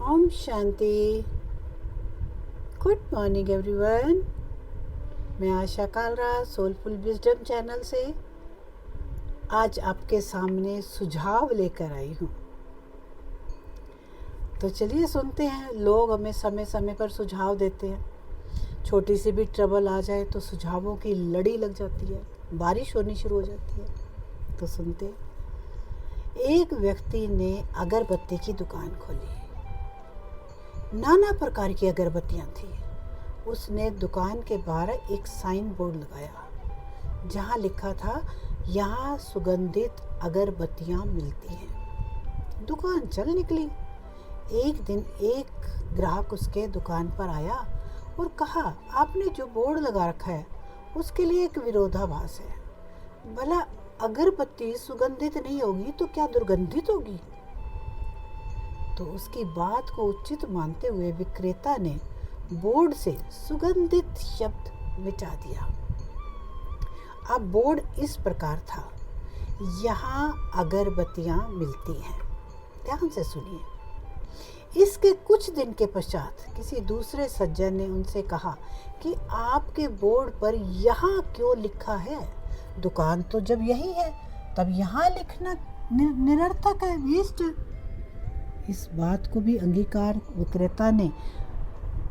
ओम शांति। Good morning everyone. मैं Asha Kalra soulful wisdom channel से आज आपके सामने सुझाव लेकर आई हूँ। तो चलिए सुनते हैं। लोग हमें समय समय पर सुझाव देते हैं। छोटी सी भी ट्रबल आ जाए तो सुझावों की लड़ी लग जाती है, बारिश होनी शुरू हो जाती है। तो सुनते हैं। एक व्यक्ति ने अगरबत्ती की दुकान खोली। नाना प्रकार की अगरबत्तियां थी। उसने दुकान के बाहर एक साइन बोर्ड लगाया जहां लिखा था, यहाँ सुगंधित अगरबत्तियां मिलती हैं। दुकान चल निकली। एक दिन एक ग्राहक उसके दुकान पर आया और कहा, आपने जो बोर्ड लगा रखा है उसके लिए एक विरोधाभास है। भला अगरबत्ती सुगंधित नहीं होगी तो क्या दुर्गंधित होगी? तो उसकी बात को उचित मानते हुए विक्रेता ने बोर्ड से सुगंधित शब्द मिटा दिया। अब बोर्ड इस प्रकार था, यहाँ अगरबत्तियां मिलती हैं। ध्यान से सुनिए। इसके कुछ दिन के पश्चात किसी दूसरे सज्जन ने उनसे कहा कि आपके बोर्ड पर यहाँ क्यों लिखा है? दुकान तो जब यही है तब यहाँ लिखना निरर्थक है, वेस्ट। इस बात को भी अंगीकार विक्रेता ने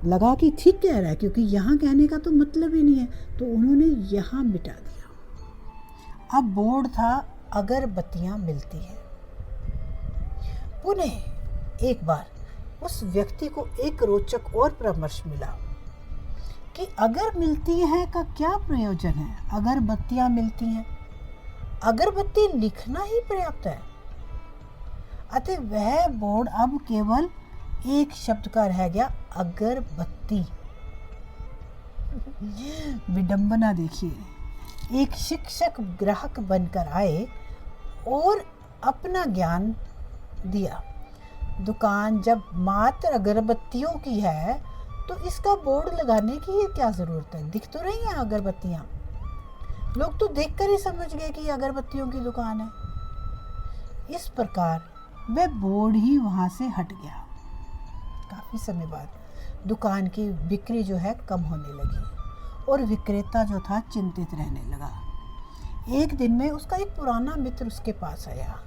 लगा कि ठीक कह रहा है, क्योंकि यहाँ कहने का तो मतलब ही नहीं है। तो उन्होंने यहाँ मिटा दिया। अब बोर्ड था, अगरबत्तियां मिलती हैं। पुनः एक बार उस व्यक्ति को एक रोचक और परामर्श मिला कि अगर मिलती हैं का क्या प्रयोजन है? अगरबत्तियां मिलती हैं, अगरबत्ती लिखना ही पर्याप्त है। अतः वह बोर्ड अब केवल एक शब्द का रह गया, अगरबत्ती। विडंबना देखिए। एक शिक्षक ग्राहक बनकर आए और अपना ज्ञान दिया। दुकान जब मात्र अगरबत्तियों की है तो इसका बोर्ड लगाने की क्या जरूरत है? दिख तो रही हैं अगरबत्तियां। लोग तो देखकर ही समझ गए कि अगरबत्तियों की दुकान है। इस प्रकार वह बोर्ड ही वहां से हट गया। काफी समय बाद दुकान की बिक्री जो है कम होने लगी और विक्रेता जो था चिंतित रहने लगा। एक दिन में उसका एक पुराना मित्र उसके पास आया।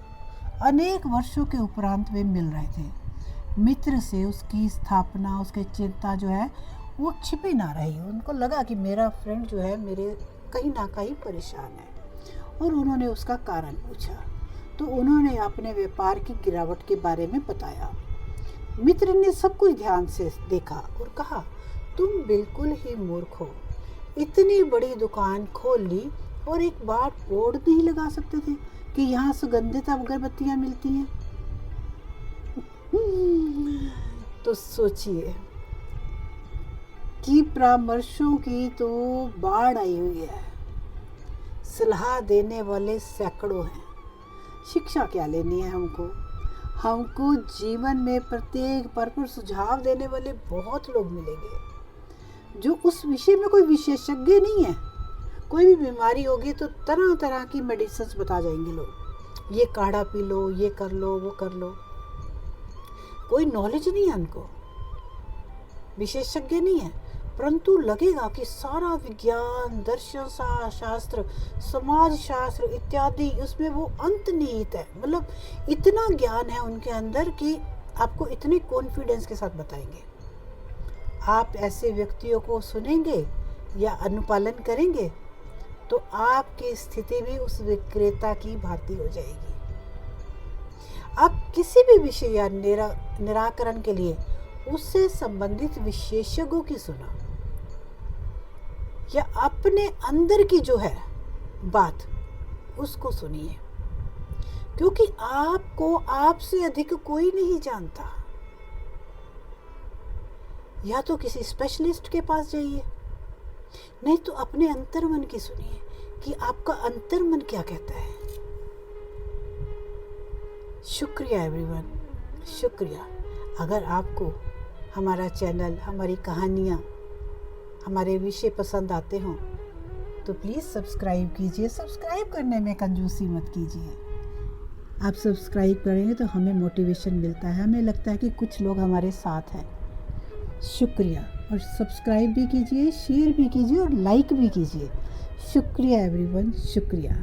अनेक वर्षों के उपरांत वे मिल रहे थे। मित्र से उसकी स्थापना, उसकी चिंता जो है वो छिपी ना रही। उनको लगा कि मेरा फ्रेंड जो है मेरे कहीं ना कहीं परेशान है, और उन्होंने उसका कारण पूछा। तो उन्होंने अपने व्यापार की गिरावट के बारे में बताया। मित्र ने सब कुछ ध्यान से देखा और कहा, तुम बिल्कुल ही मूर्ख हो। इतनी बड़ी दुकान खोल ली और एक बार बोर्ड नहीं लगा सकते थे कि यहाँ सुगंधित अगरबत्तियां मिलती हैं? तो सोचिए कि परामर्शों की तो बाढ़ आई हुई है। सलाह देने वाले सैकड़ों हैं। शिक्षा क्या लेनी है हमको जीवन में प्रत्येक पर सुझाव देने वाले बहुत लोग मिलेंगे जो उस विषय में कोई विशेषज्ञ नहीं है। कोई भी बीमारी होगी तो तरह तरह की मेडिसिन बता जाएंगे लोग, ये काढ़ा पी लो, ये कर लो, वो कर लो। कोई नॉलेज नहीं है उनको, विशेषज्ञ नहीं है, परंतु लगेगा कि सारा विज्ञान, दर्शन शास्त्र, समाज शास्त्र इत्यादि उसमें वो अंतर्निहित है। मतलब इतना ज्ञान है उनके अंदर कि आपको इतने कॉन्फिडेंस के साथ बताएंगे। आप ऐसे व्यक्तियों को सुनेंगे या अनुपालन करेंगे तो आपकी स्थिति भी उस विक्रेता की भांति हो जाएगी। आप किसी भी विषय या निराकरण के लिए उससे संबंधित विशेषज्ञों की सुना या अपने अंदर की जो है बात उसको सुनिए, क्योंकि आपको आपसे अधिक कोई नहीं जानता। या तो किसी स्पेशलिस्ट के पास जाइए, नहीं तो अपने अंतर्मन की सुनिए कि आपका अंतर्मन क्या कहता है। शुक्रिया एवरीवन, शुक्रिया। अगर आपको हमारा चैनल, हमारी कहानियाँ, हमारे विषय पसंद आते हों तो प्लीज़ सब्सक्राइब कीजिए। सब्सक्राइब करने में कंजूसी मत कीजिए। आप सब्सक्राइब करेंगे तो हमें मोटिवेशन मिलता है, हमें लगता है कि कुछ लोग हमारे साथ हैं। शुक्रिया। और सब्सक्राइब भी कीजिए, शेयर भी कीजिए और लाइक भी कीजिए। शुक्रिया एवरीवन, शुक्रिया।